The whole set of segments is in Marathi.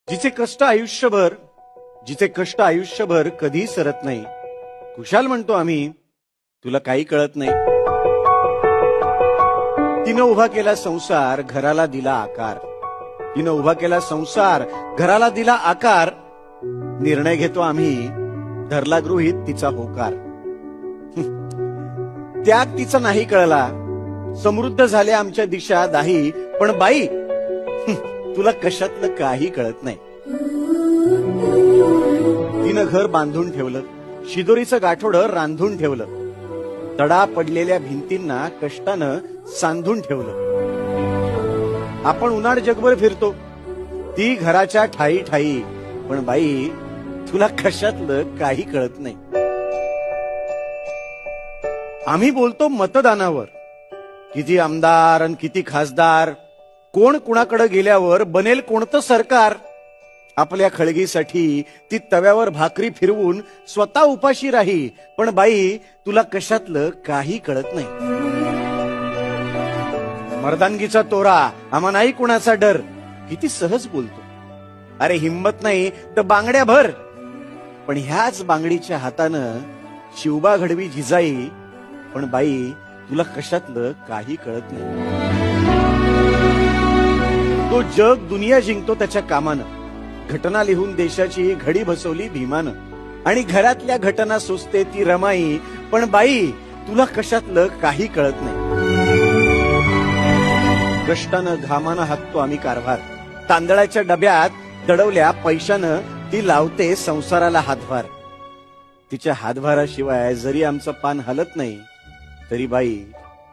जिचे कष्ट आयुष्यभर कधी सरत नाही, खुशाल म्हणतो आम्ही, तुला काही कळत नाही. तिनं उभा केला संसार, घराला दिला आकार. तिनं उभा केला संसार, घराला दिला आकार. निर्णय घेतो आम्ही, धरला गृहीत तिचा होकार. त्याग तिचा नाही कळला, समृद्ध झाले आमच्या दिशा दाही. पण बाई, तुला कशातलं काही कळत नाही. तिनं घर बांधून ठेवलं, शिदोरीचं गाठोडं रांधून ठेवलं, तडा पडलेल्या भिंतींना कष्टानं सांधून ठेवलं. आपण उन्हाळ जगभर फिरतो, ती घराच्या ठाई ठाई. पण बाई, तुला कशातलं काही कळत नाही. आम्ही बोलतो मतदानावर, किती आमदार आणि किती खासदार, कोण कुणाकडे गेल्यावर बनेल कोणतं सरकार. आपल्या खळगीसाठी ती तव्यावर भाकरी फिरवून स्वतः उपाशी राही. पण बाई, तुला कशातलं काही कळत नाही. मर्दानगीचा तोरा, आम्हा नाही कुणाचा डर, किती सहज बोलतो. अरे हिम्मत नाही तर बांगड्या भर. पण ह्याच बांगडीच्या हातानं शिवबा घडवी जिजाई. पण बाई, तुला कशातलं काही कळत नाही. तो जग दुनिया जिंकतो त्याच्या कामानं, घटना लिहून देशाची घडी बसवली भीमानं. आणि घरातल्या घटना सोसते ती रमाई. पण बाई, तुला कशातलं काही कळत नाही. कष्टानं घामानं हाकतो आम्ही कारभार, तांदळाच्या डब्यात दडवल्या पैशानं ती लावते संसाराला हातभार. तिच्या हातभाराशिवाय जरी आमचं पान हलत नाही, तरी बाई,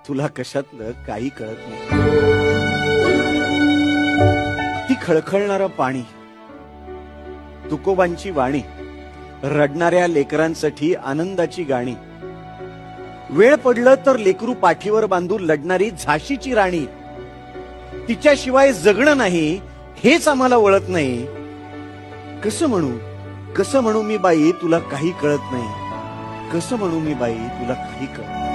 तुला कशातलं काही कळत नाही. ती खळखळणारं पाणी, तुकोबांची वाणी, रडणाऱ्या लेकरांसाठी आनंदाची गाणी. वेळ पडलं तर लेकरू पाठीवर बांधून लढणारी झाशीची राणी. तिच्याशिवाय जगणं नाही हेच आम्हाला वळत नाही. कसं म्हणू मी बाई, तुला काही कळत नाही. कसं म्हणू मी बाई, तुला काही कळत नाही.